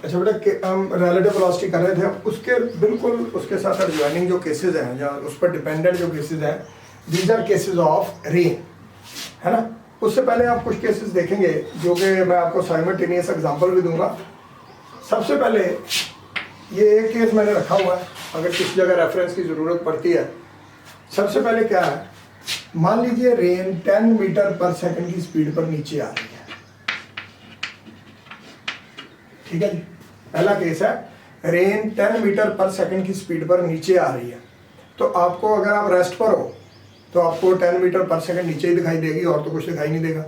अच्छा बेटा, हम रिलेटिव वेलोसिटी कर रहे थे, हम उसके बिल्कुल उसके साथ एडजॉइनिंग जो केसेस हैं या उस पर डिपेंडेंट जो केसेस हैं, these are cases of rain, है ना। उससे पहले आप कुछ केसेस देखेंगे जो कि मैं आपको साइमल्टेनियस एग्जांपल भी दूंगा। सबसे पहले ये एक केस मैंने रखा हुआ है, अगर किसी जगह रेफरेंस की ज़रूरत पड़ती है। सबसे पहले क्या है, मान लीजिए रेन 10 मीटर पर सेकंड की स्पीड पर नीचे आ रही है, ठीक है जी। पहला केस है, रेन 10 मीटर पर सेकंड की स्पीड पर नीचे आ रही है, तो आपको अगर आप रेस्ट पर हो तो आपको 10 मीटर पर सेकंड नीचे ही दिखाई देगी और तो कुछ दिखाई नहीं देगा।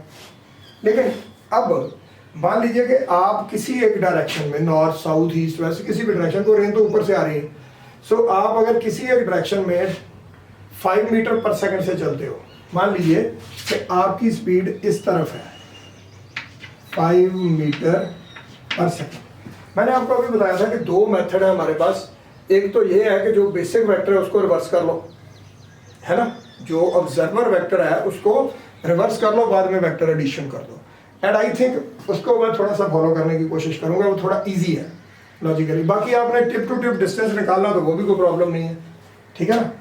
लेकिन अब मान लीजिए कि आप किसी एक डायरेक्शन में, नॉर्थ साउथ ईस्ट वेस्ट, किसी भी डायरेक्शन को, रेन तो ऊपर से आ रही है, सो आप अगर किसी एक डायरेक्शन में 5 मीटर पर सेकंड से चलते हो, मान लीजिए कि आपकी स्पीड इस तरफ है 5 मीटर पर सेकंड। मैंने आपको अभी बताया था कि दो मेथड है हमारे पास। एक तो ये है कि जो बेसिक वेक्टर है उसको रिवर्स कर लो, है ना, जो ऑब्जर्वर वेक्टर है उसको रिवर्स कर लो, बाद में वेक्टर एडिशन कर दो। एंड आई थिंक उसको मैं थोड़ा सा फॉलो करने की कोशिश करूंगा, वो थोड़ा इजी है लॉजिकली। बाकी आपने टिप टू टिप डिस्टेंस निकालना तो वो भी कोई प्रॉब्लम नहीं है, ठीक है ना।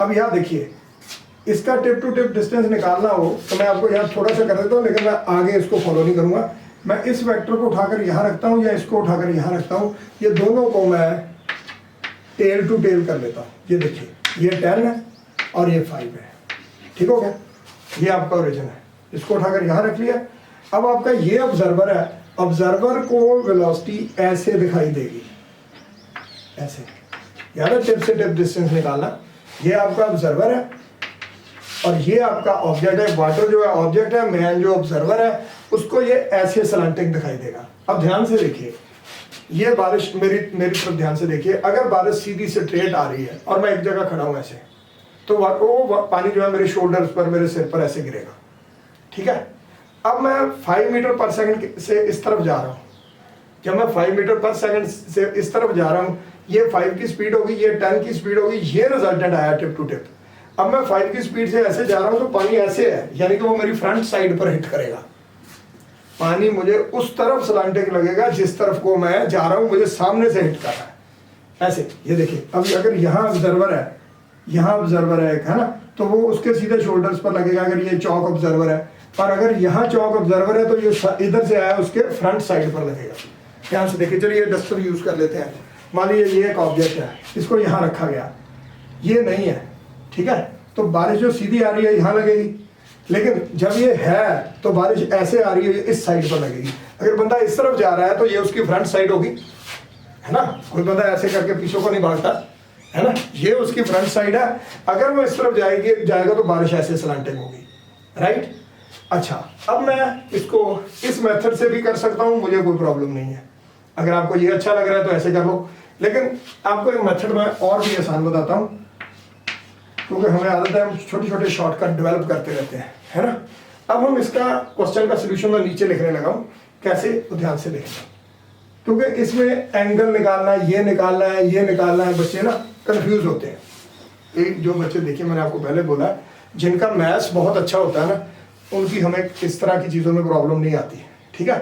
अब यहाँ देखिए, इसका टिप टू टिप डिस्टेंस निकालना हो तो मैं आपको यहाँ थोड़ा सा कर देता हूँ, लेकिन मैं आगे इसको फॉलो नहीं करूँगा। मैं इस वेक्टर को उठाकर यहाँ रखता हूँ या इसको उठाकर यहाँ रखता हूँ, ये दोनों को मैं टेल टू टेल कर लेता हूँ। ये देखिए, ये 10 है और ये 5 है, ठीक हो गया। ये आपका ओरिजिन है, इसको उठाकर यहाँ रख लिया। अब आपका ये ऑब्जर्वर है, ऑब्जर्वर को वेलोसिटी ऐसे दिखाई देगी, ऐसे, याद है टिप से टिप डिस्टेंस निकालना। ये आपका ऑब्जर्वर है और ये आपका ऑब्जेक्ट है। वाटर जो है ऑब्जेक्ट है, मैन जो ऑब्जर्वर है उसको ये ऐसे स्लैंटिंग दिखाई देगा। अब ध्यान से देखिए, ये बारिश मेरी तरफ ध्यान से देखिए। अगर बारिश सीधी स्ट्रेट आ रही है और मैं एक जगह खड़ा हूँ ऐसे, तो वो पानी जो है मेरे शोल्डर्स पर, मेरे सिर पर ऐसे गिरेगा, ठीक है। अब मैं 5 मीटर पर सेकंड से इस तरफ जा रहा हूँ। जब मैं 5 मीटर पर सेकंड से इस तरफ जा रहा हूँ, ये 5 की स्पीड होगी, ये 10 की स्पीड होगी, ये रिजल्टेंट आया टिप टू टिप। अब मैं 5 की स्पीड से ऐसे जा रहा हूँ तो पानी ऐसे है, यानी कि वो मेरी फ्रंट साइड पर हिट करेगा। पानी मुझे उस तरफ स्लैंटिंग लगेगा जिस तरफ को मैं जा रहा हूँ, मुझे सामने से हिट कर रहा है ऐसे। ये देखिए, अब अगर यहाँ ऑब्जर्वर है, यहाँ ऑब्जर्वर है एक, है ना, तो वो उसके सीधे शोल्डर्स पर लगेगा अगर ये चौक ऑब्जर्वर है। और अगर यहाँ चौक ऑब्जर्वर है तो ये इधर से आया उसके फ्रंट साइड पर लगेगा। ध्यान से देखिए, चलिए डस्टर यूज कर लेते हैं। मान लीजिए ये एक ऑब्जेक्ट है, इसको यहाँ रखा गया, ये नहीं है, ठीक है, तो बारिश जो सीधी आ रही है यहाँ लगेगी। लेकिन जब ये है तो बारिश ऐसे आ रही है, इस साइड पर लगेगी। अगर बंदा इस तरफ जा रहा है तो ये उसकी फ्रंट साइड होगी, है ना। कोई बंदा ऐसे करके पीछे को नहीं भागता, है ना, ये उसकी फ्रंट साइड है। अगर वो इस तरफ जाएगा तो बारिश ऐसे स्लैंटिंग होगी, राइट। अच्छा, अब मैं इसको इस मेथड से भी कर सकता हूँ, मुझे कोई प्रॉब्लम नहीं है। अगर आपको ये अच्छा लग रहा है तो ऐसे कर लो, लेकिन आपको एक मेथड मैं और भी आसान बताता हूँ, क्योंकि हमें आदत है हम छोटे छोटे शॉर्टकट डेवलप करते रहते हैं, है ना। अब हम इसका क्वेश्चन का सोल्यूशन मैं नीचे लिखने लगा हूँ, कैसे, तो ध्यान से देखना, क्योंकि इसमें एंगल निकालना है, ये निकालना है, ये निकालना है, बच्चे ना कंफ्यूज होते हैं। एक जो बच्चे, देखिए मैंने आपको पहले बोला, जिनका मैथ्स बहुत अच्छा होता है ना, उनकी हमें इस तरह की चीज़ों में प्रॉब्लम नहीं आती, ठीक है।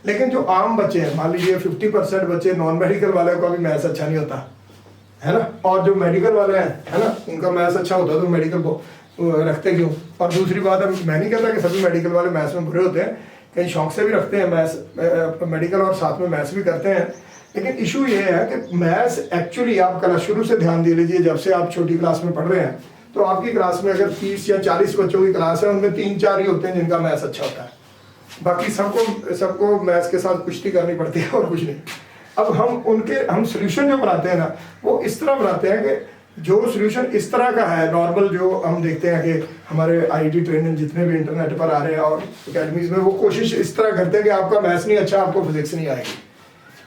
लेकिन जो आम बच्चे हैं, मान लीजिए 50% बच्चे, नॉन मेडिकल वाले का भी मैथ्स अच्छा नहीं होता, है ना, और जो मेडिकल वाले हैं, है ना, उनका मैथ्स अच्छा होता है, तो मेडिकल रखते क्यों। और दूसरी बात है, मैं नहीं कहता कि सभी मेडिकल वाले मैथ्स में बुरे होते हैं, कहीं शौक से भी रखते हैं मैथ्स, मेडिकल और साथ में मैथ्स भी करते हैं। लेकिन इशू ये है कि मैथ्स एक्चुअली आप कल शुरू से ध्यान दे लीजिए, जब से आप छोटी क्लास में पढ़ रहे हैं, तो आपकी क्लास में अगर 30 या 40 बच्चों की क्लास है, उनमें 3-4 ही होते हैं जिनका मैथ्स अच्छा होता है, बाकी सबको मैथ्स के साथ कुश्ती करनी पड़ती है और कुछ नहीं। अब हम सोल्यूशन जो बनाते हैं ना, वो इस तरह बनाते हैं कि जो सोल्यूशन इस तरह का है नॉर्मल, जो हम देखते हैं कि हमारे आईटी ट्रेनर जितने भी इंटरनेट पर आ रहे हैं और अकेडमीज में, वो कोशिश इस तरह करते हैं कि आपका मैथ्स नहीं अच्छा, आपको फिजिक्स नहीं आएगी।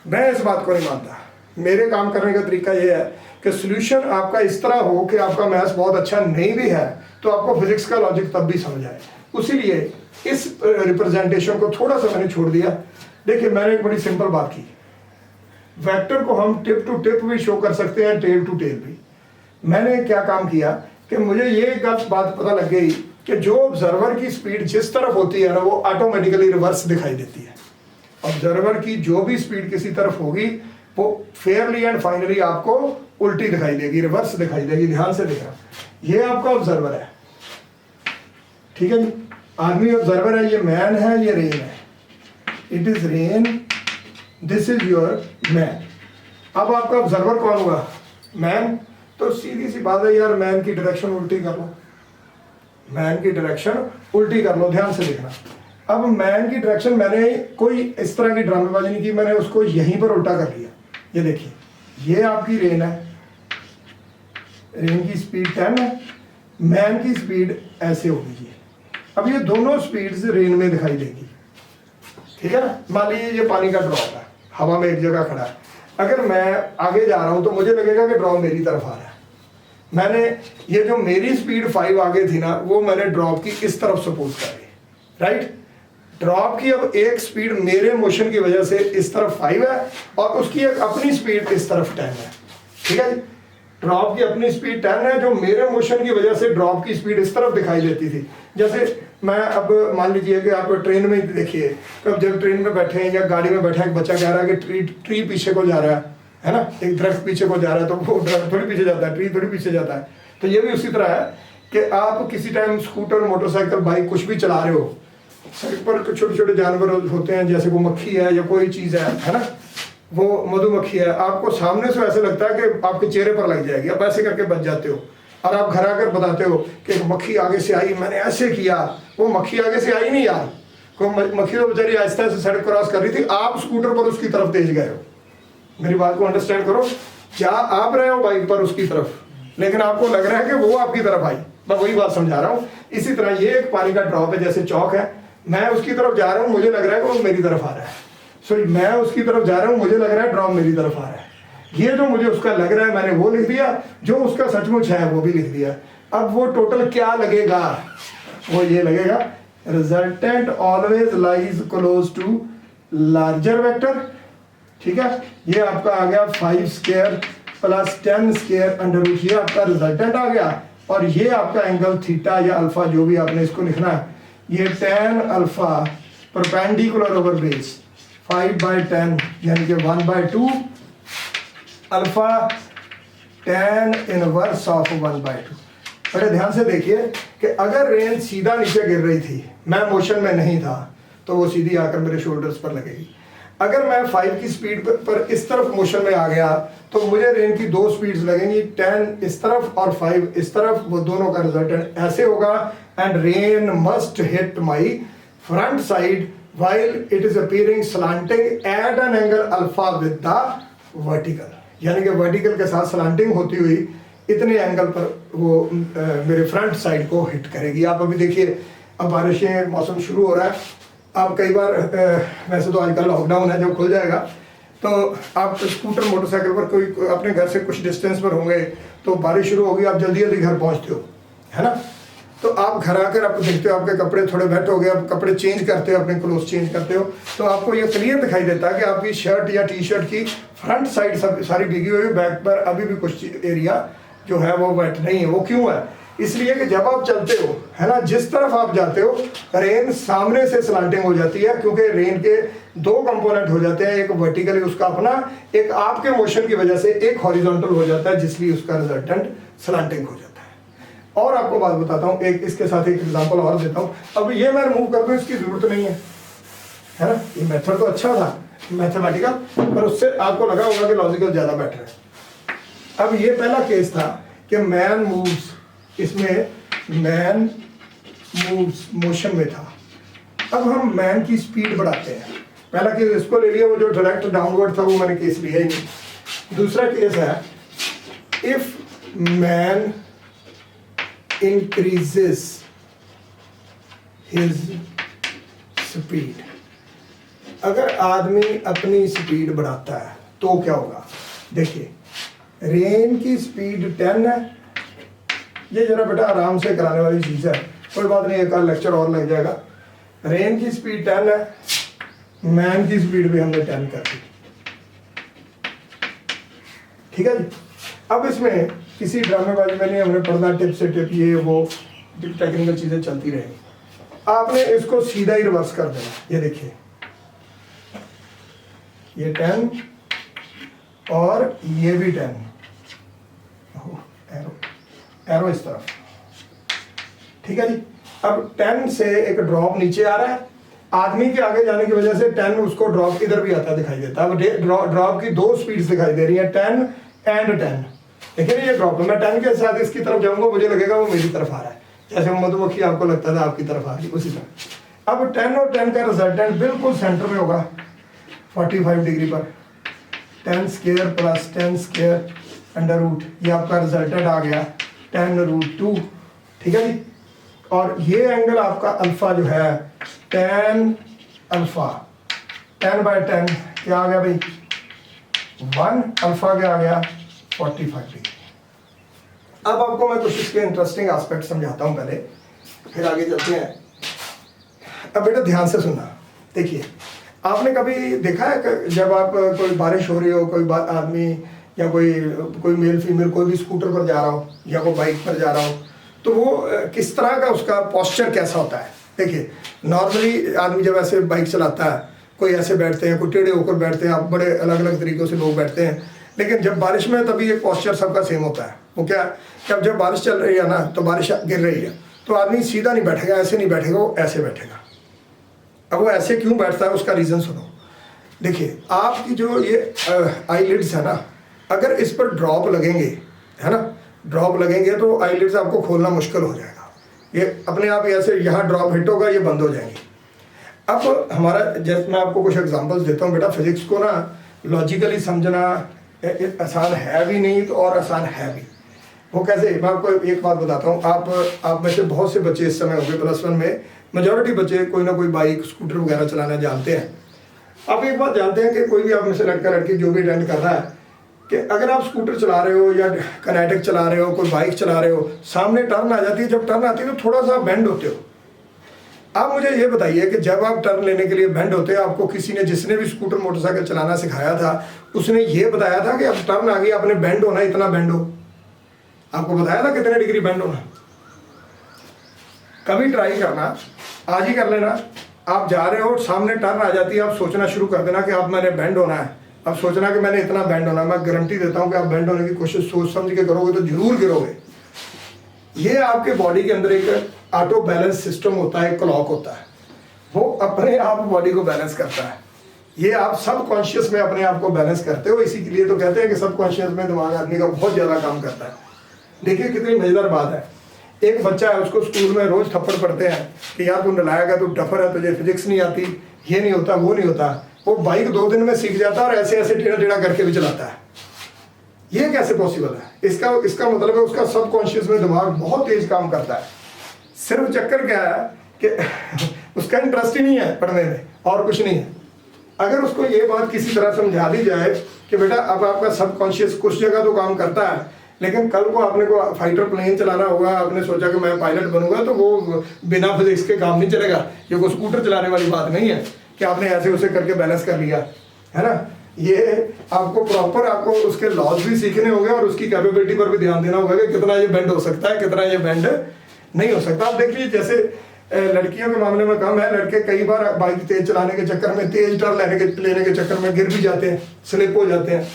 मैं इस बात को नहीं मानता। मेरे काम करने का तरीका ये है कि सोल्यूशन आपका इस तरह हो कि आपका मैथ्स बहुत अच्छा नहीं भी है तो आपको फिजिक्स का लॉजिक तब भी समझ आए। उसीलिए इस रिप्रेजेंटेशन को थोड़ा सा मैंने छोड़ दिया। देखिए, मैंने एक बड़ी सिंपल बात की, वेक्टर को हम टिप टू टिप भी शो कर सकते हैं, टेल टू टेल भी। मैंने क्या काम किया कि मुझे ये बात पता लग गई कि जो ऑब्जर्वर की स्पीड जिस तरफ होती है ना, वो ऑटोमेटिकली रिवर्स दिखाई देती है। ऑब्जर्वर की जो भी स्पीड किसी तरफ होगी वो फेयरली एंड फाइनली आपको उल्टी दिखाई देगी, रिवर्स दिखाई देगी। ध्यान से देखना, ये आपका ऑब्जर्वर है, ठीक है जी। आदमी ऑब्जर्वर है, ये मैन है, ये रेन है। It is rain, this is your man. अब आपका ऑब्जर्वर कौन हुआ? मैन। तो सीधी सी बात है यार, मैन की डायरेक्शन उल्टी कर लो, मैन की डायरेक्शन उल्टी कर लो। ध्यान से देखना, अब मैन की डायरेक्शन मैंने कोई इस तरह की ड्रामेबाजी नहीं की, मैंने उसको यहीं पर उल्टा कर लिया। ये देखिए, ये आपकी रेन है, रेन की स्पीड 10 है, मैन की स्पीड ऐसे होगी जी। अब ये दोनों स्पीड्स रेन में दिखाई देगी, ठीक है ना। मान लीजिए ये पानी का ड्रॉप है, हवा में एक जगह खड़ा है। अगर मैं आगे जा रहा हूं तो मुझे लगेगा कि ड्रॉप मेरी तरफ आ रहा है। मैंने ये जो मेरी स्पीड 5 आगे थी ना, वो मैंने ड्रॉप की इस तरफ सपोज कर ली, राइट। ड्रॉप की अब एक स्पीड मेरे मोशन की वजह से इस तरफ 5 है और उसकी एक अपनी स्पीड इस तरफ 10 है, ठीक है। ड्रॉप की अपनी स्पीड 10 है, जो मेरे मोशन की वजह से ड्रॉप की स्पीड इस तरफ दिखाई देती थी। जैसे मैं अब मान लीजिए कि आप ट्रेन में देखिए, कब जब ट्रेन में बैठे हैं या गाड़ी में बैठे हैं, एक बच्चा कह रहा है कि ट्री पीछे को जा रहा है ना, एक दरख्त पीछे को जा रहा है, तो वो दरख्त थोड़ी पीछे जाता है, ट्री थोड़ी पीछे जाता है। तो ये भी उसी तरह है कि आप किसी टाइम स्कूटर, मोटरसाइकिल, बाइक कुछ भी चला रहे हो, सड़क पर छोटे छोटे जानवर होते हैं, जैसे वो मक्खी है या कोई चीज़ है ना, वो मधुमक्खी है, आपको सामने से ऐसे लगता है कि आपके चेहरे पर लग जाएगी, आप ऐसे करके बच जाते हो और आप घर आकर बताते हो कि मक्खी आगे से आई, मैंने ऐसे किया। वो मक्खी आगे से आई नहीं यार, को मक्खी तो बेचारी आहिस्ता से सड़क क्रॉस कर रही थी, आप स्कूटर पर उसकी तरफ तेज गए हो। मेरी बात को अंडरस्टैंड करो, क्या आप रहे हो बाइक पर उसकी तरफ, लेकिन आपको लग रहा है कि वो आपकी तरफ आई। मैं वही बात समझा रहा हूँ। इसी तरह ये एक पानी का ड्रॉप है, जैसे चौक है, मैं उसकी तरफ जा रहा हूँ, मुझे लग रहा है कि वो मेरी तरफ आ रहा है। सो मैं उसकी तरफ जा रहा हूँ, मुझे लग रहा है ड्रॉप मेरी तरफ आ रहा है। ये जो मुझे उसका लग रहा है मैंने वो लिख दिया, जो उसका सचमुच है वो भी लिख दिया। अब वो टोटल क्या लगेगा? वो ये लगेगा, resultant always lies close to larger vector, ठीक है। ये आपका आ गया 5 square plus 10 square under root, ये आपका रिजल्टेंट आ गया। और ये आपका एंगल थीटा या अल्फा, जो भी आपने इसको लिखना है, ये tan alpha perpendicular over base 5/10 यानी कि 1/2 अल्फा tan इनवर्स ऑफ 1/2। बड़े ध्यान से देखिए कि अगर रेन सीधा नीचे गिर रही थी, मैं मोशन में नहीं था, तो वो सीधी आकर मेरे शोल्डर्स पर लगेगी। अगर मैं 5 की स्पीड पर इस तरफ मोशन में आ गया तो मुझे रेन की 2 स्पीड्स लगेंगी, 10 इस तरफ और 5 इस तरफ, वो दोनों का रिजल्टेंट ऐसे होगा। And rain must hit my front side while it is appearing slanting at an angle alpha with the vertical, यानी कि वर्टिकल के साथ स्लांटिंग होती हुई इतने एंगल पर वो मेरे फ्रंट साइड को हिट करेगी। आप अभी देखिए, अब बारिशें, मौसम शुरू हो रहा है। आप कई बार वैसे तो आजकल लॉकडाउन है, जब खुल जाएगा तो आप स्कूटर, मोटरसाइकिल पर कोई अपने घर से कुछ डिस्टेंस पर होंगे, तो बारिश शुरू होगी, आप जल्दी जल्दी घर पहुँचते हो, है ना। तो आप घर आकर आप देखते हो आपके कपड़े थोड़े वेट हो गए, आप कपड़े चेंज करते हो, अपने क्लोथ चेंज करते हो, तो आपको ये क्लियर दिखाई देता है कि आपकी शर्ट या टी शर्ट की फ्रंट साइड सब सारी भीगी हुई है, बैक पर अभी भी कुछ एरिया जो है वो वेट नहीं है। वो क्यों है? इसलिए कि जब आप चलते हो, है ना, जिस तरफ आप जाते हो रेन सामने से स्लांटिंग हो जाती है, क्योंकि रेन के 2 कंपोनेंट हो जाते हैं, एक वर्टिकली उसका अपना, एक आपके मोशन की वजह से एक हॉरिजॉन्टल हो जाता है, जिसलिए उसका रिजल्टेंट स्लांटिंग हो जाता है। और आपको बात बताता हूँ, एक इसके साथ एक एग्जांपल और देता हूँ। अब ये मैं रिमूव कर दूँ, इसकी जरूरत नहीं है ना। ये मेथड तो अच्छा था मैथमेटिकल, पर उससे आपको लगा होगा कि लॉजिकल ज़्यादा बेटर है। अब ये पहला केस था कि मैन मूव्स, इसमें मैन मूव्स मोशन में था। अब हम मैन की स्पीड बढ़ाते हैं। पहला केस इसको ले लिया, वो जो डायरेक्ट डाउनवर्ड था वो मैंने केस लिया ही नहीं। दूसरा केस है, if man increases his speed, अगर आदमी अपनी स्पीड बढ़ाता है तो क्या होगा? देखिए, रेन की स्पीड 10 है। ये जरा बेटा आराम से कराने वाली चीज़ है, कोई बात नहीं, एक लेक्चर और लग जाएगा। रेन की स्पीड 10 है, मैन की स्पीड भी हमने 10 कर दी, ठीक है जी। अब इसमें किसी ड्रामेबाजी में नहीं हमने पढ़ना टिप से टिप, ये वो टेक्निकल चीज़ें चलती रहेंगी। आपने इसको सीधा ही रिवर्स कर देना। ये देखिए, ये 10 और ये भी 10, एरो इस तरफ, ठीक है जी। अब 10 से एक ड्रॉप नीचे आ रहा है, आदमी के आगे जाने की वजह से 10 उसको ड्रॉप इधर भी आता दिखाई देता है। अब ड्रॉप की दो स्पीड्स दिखाई दे रही है, 10 एंड 10। देखिए ये ड्रॉप है, मैं 10 के साथ इसकी तरफ जाऊंगा, मुझे लगेगा वो मेरी तरफ आ रहा है, जैसे मधुमक्खी आपको लगता था आपकी तरफ आ रही, उसी तरह। अब 10 और 10 का रिजल्टेंट बिल्कुल सेंटर में होगा 45 डिग्री पर। 10 square plus 10 square under root, ये आपका रिजल्टेंट आ गया 10√2, ठीक है जी। और ये एंगल आपका अल्फा जो है 10 अल्फा, 10/10 क्या आ गया भाई 1, अल्फा क्या आ गया 45 डिग्री। अब आपको मैं कुछ इसके इंटरेस्टिंग एस्पेक्ट समझाता हूँ पहले, फिर आगे चलते हैं। अब बेटा ध्यान से सुनना, देखिए आपने कभी देखा है कि जब आप कोई बारिश हो रही हो, कोई आदमी या कोई मेल फीमेल कोई भी स्कूटर पर जा रहा हो या कोई बाइक पर जा रहा हो, तो वो किस तरह का उसका पोस्चर कैसा होता है। देखिए नॉर्मली आदमी जब ऐसे बाइक चलाता है, कोई ऐसे बैठते हैं, कोई टेढ़े होकर बैठते हैं, आप बड़े अलग अलग तरीक़ों से लोग बैठते हैं, लेकिन जब बारिश में तभी एक पोस्चर सबका सेम होता है। वो क्या कि अब जब बारिश चल रही है ना, तो बारिश गिर रही है, तो आदमी सीधा नहीं बैठेगा, ऐसे नहीं बैठेगा, वो ऐसे बैठेगा। अब वो ऐसे क्यों बैठता है, उसका रीज़न सुनो। देखिए आपकी जो ये आईलिड्स है ना, अगर इस पर ड्रॉप लगेंगे, है ना, ड्रॉप लगेंगे तो आईलिड्स आपको खोलना मुश्किल हो जाएगा। ये अपने आप ऐसे यहाँ ड्रॉप हिट होगा, ये बंद हो जाएंगे। अब हमारा जैसे मैं आपको कुछ एग्जांपल्स देता हूँ बेटा, फिजिक्स को ना लॉजिकली समझना आसान है भी नहीं तो और आसान है भी। वो कैसे, मैं आपको एक बात बताता हूँ। आप में से बहुत से बच्चे इस समय होंगे +1 में, मेजॉरिटी बच्चे कोई ना कोई बाइक स्कूटर वगैरह चलाना जानते हैं। आप एक बात जानते हैं कि कोई भी आप में से लड़का लड़की जो भी अटेंड कर रहा है, कि अगर आप स्कूटर चला रहे हो या कनेटिक चला रहे हो, कोई बाइक चला रहे हो, सामने टर्न आ जाती है, जब टर्न आती है तो थोड़ा सा बेंड होते हो। आप मुझे ये बताइए कि जब आप टर्न लेने के लिए बेंड होते हैं, आपको किसी ने, जिसने भी स्कूटर मोटरसाइकिल चलाना सिखाया था, उसने ये बताया था कि अब टर्न आ गई, आपने बेंड होना, इतना बेंड हो, आपको बताया था कितने डिग्री बेंड होना। कभी ट्राई करना, आज ही कर लेना। आप जा रहे हो, सामने टर्न आ जाती है, आप सोचना शुरू कर देना कि अब मैंने बेंड होना है, अब सोचना कि मैंने इतना बेंड होना। मैं गारंटी देता हूं कि आप बेंड होने की कोशिश सोच समझ के करोगे तो जरूर गिरोगे। ये आपके बॉडी के अंदर एक ऑटो बैलेंस सिस्टम होता है, क्लॉक होता है, वो अपने आप बॉडी को बैलेंस करता है। ये आप सब कॉन्शियस में अपने आप को बैलेंस करते हो, इसी के लिए तो कहते हैं कि सब कॉन्शियस में दिमाग आदमी का बहुत ज़्यादा काम करता है। देखिए कितनी मज़ेदार बात है। एक बच्चा है, उसको स्कूल में रोज़ थप्पड़ पड़ते हैं कि यार तू नालायक है, तू डफर है, तुझे फिजिक्स नहीं आती, ये नहीं होता, वो नहीं होता। वो बाइक 2 दिन में सीख जाता है और ऐसे ऐसे टेढ़ा टेढ़ा करके भी चलाता है। ये कैसे पॉसिबल है? इसका मतलब है उसका सबकॉन्शियस में दिमाग बहुत तेज काम करता है। सिर्फ चक्कर क्या है कि उसका इंटरेस्ट ही नहीं है पढ़ने में, और कुछ नहीं है। अगर उसको ये बात किसी तरह समझा दी जाए कि बेटा अब आपका सबकॉन्शियस कुछ जगह तो काम करता है, लेकिन कल को आपने को फाइटर प्लेन चलाना होगा, आपने सोचा कि मैं पायलट बनूंगा, तो वो बिना फिजिक्स के काम नहीं चलेगा। ये कोई स्कूटर चलाने वाली बात नहीं है कि आपने ऐसे उसे करके बैलेंस कर लिया, है ना। ये आपको प्रॉपर आपको उसके लॉज भी सीखने होंगे और उसकी कैपेबिलिटी पर भी ध्यान देना होगा कि कितना ये बेंड हो सकता है, कितना ये बेंड नहीं हो सकता। आप देख लीजिए, जैसे लड़कियों के मामले में कम है, लड़के कई बार बाइक तेज चलाने के चक्कर में, तेज टर्न लेने के चक्कर में गिर भी जाते हैं, स्लिप हो जाते हैं,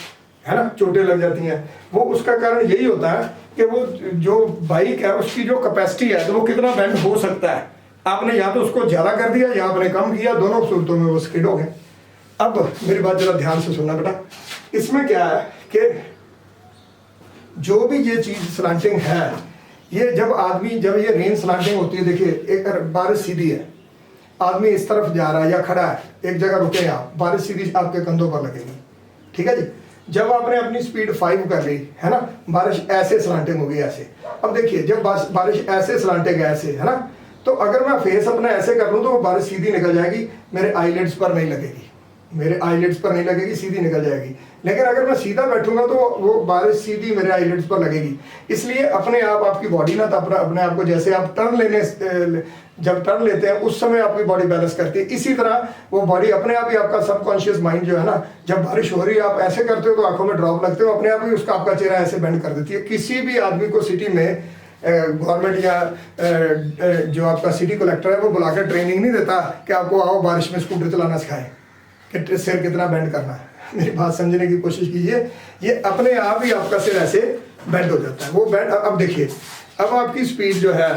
है ना, चोटें लग जाती हैं। वो उसका कारण यही होता है कि वो जो बाइक है उसकी जो कैपेसिटी है, तो वो कितना बेंड हो सकता है। आपने या तो उसको ज़्यादा कर दिया या आपने कम किया, दोनों सूरतों में वो स्किड हो गए। अब मेरी बात जरा ध्यान से सुनना बेटा। इसमें क्या है कि जो भी ये चीज़ स्लांटिंग है, ये जब ये रेन स्लांटिंग होती है, देखिए एक बारिश सीधी है, आदमी इस तरफ जा रहा है या खड़ा है, एक जगह रुके आप, बारिश सीधी आपके कंधों पर लगेगी, ठीक है जी। जब आपने अपनी स्पीड 5 कर ली, है ना, बारिश ऐसे स्लांटिंग होगी, ऐसे। अब देखिए जब बारिश ऐसे स्लांटिंग ऐसे, है ना, तो अगर मैं फेस अपना ऐसे कर लूँ तो वो बारिश सीधी निकल जाएगी, मेरे आईलिड्स पर नहीं लगेगी, मेरे आईलिड्स पर नहीं लगेगी, सीधी निकल जाएगी। लेकिन अगर मैं सीधा बैठूंगा तो वो बारिश सीधी मेरे आईलिड्स पर लगेगी। इसलिए अपने आप आपकी बॉडी ना, तो अपने आप को, जैसे आप जब टर्न लेते हैं उस समय आपकी बॉडी बैलेंस करती है, इसी तरह वो बॉडी अपने आप ही, आपका सबकॉन्शियस माइंड जो है ना, जब बारिश हो रही है आप ऐसे करते हो तो आंखों में ड्रॉप लगते हो, अपने आप ही उसका आपका चेहरा ऐसे बेंड कर देती है। किसी भी आदमी को सिटी में गवर्नमेंट या जो आपका सिटी कलेक्टर है वो बुलाकर ट्रेनिंग नहीं देता कि आपको आओ बारिश में स्कूटर चलाना सिखाएं कि सिर कितना बेंड करना मेरी बात समझने की कोशिश कीजिए, ये अपने आप ही आपका सिर ऐसे बेंड हो जाता है। वो बेंड, अब देखिए, अब आपकी स्पीड जो है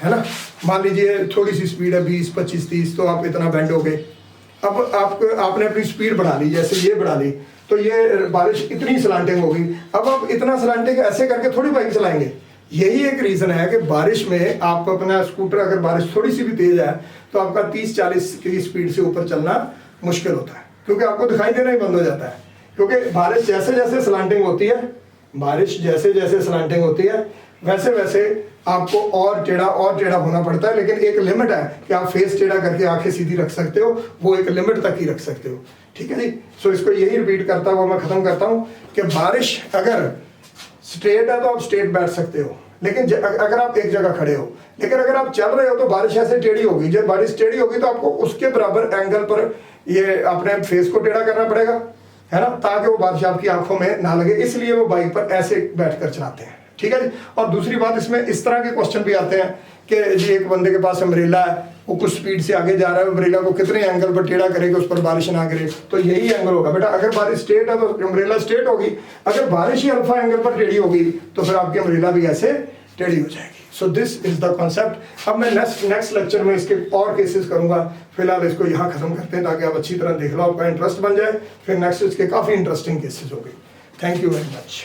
ना, मान लीजिए थोड़ी सी स्पीड है 20, 25, 30, तो आप इतना बेंड हो गए। अब आपने अपनी स्पीड बढ़ा ली, जैसे ये बढ़ा ली, तो ये बारिश इतनी स्लांटिंग होगी। अब आप इतना स्लांटिंग ऐसे करके थोड़ी बाइक चलाएंगे। यही एक रीज़न है कि बारिश में आप अपना स्कूटर, अगर बारिश थोड़ी सी भी तेज है तो आपका 30-40 की स्पीड से ऊपर चलना मुश्किल होता है, क्योंकि आपको दिखाई देना ही बंद हो जाता है। क्योंकि बारिश जैसे जैसे स्लांटिंग होती है, बारिश जैसे जैसे स्लांटिंग होती है, वैसे वैसे आपको और टेढ़ा होना पड़ता है। लेकिन एक लिमिट है कि आप फेस टेढ़ा करके आंखें सीधी रख सकते हो, वो एक लिमिट तक ही रख सकते हो। ठीक है जी। सो इसको यही रिपीट करता हुआ मैं ख़त्म करता हूँ कि बारिश अगर स्ट्रेट है तो आप स्ट्रेट बैठ सकते हो, लेकिन अगर आप एक जगह खड़े हो, लेकिन अगर आप चल रहे हो तो बारिश ऐसे टेढ़ी होगी। जब बारिश टेढ़ी होगी तो आपको उसके बराबर एंगल पर ये अपने फेस को टेढ़ा करना पड़ेगा, है ना, ताकि वो बारिश आपकी आंखों में ना लगे। इसलिए वो बाइक पर ऐसे बैठकर चलाते हैं। ठीक है जी। और दूसरी बात, इसमें इस तरह के क्वेश्चन भी आते हैं कि जी एक बंदे के पास अम्ब्रेला है, वो कुछ स्पीड से आगे जा रहा है, अम्ब्रेला को कितने एंगल पर टेढ़ा करेगा उस पर बारिश ना गिरे। तो यही एंगल होगा बेटा। अगर बारिश स्ट्रेट है तो अम्ब्रेला स्ट्रेट होगी, अगर बारिश ही अल्फा एंगल पर टेढ़ी होगी तो फिर आपकी अम्ब्रेला भी ऐसे टेढ़ी हो जाएगी। So this is the concept. अब मैं नेक्स्ट लेक्चर में इसके और केसेस करूंगा। फिलहाल इसको यहाँ खत्म करते हैं ताकि आप अच्छी तरह देख लो, आपका इंटरेस्ट बन जाए। फिर नेक्स्ट इसके काफ़ी इंटरेस्टिंग केसेस होंगे। Thank you very much.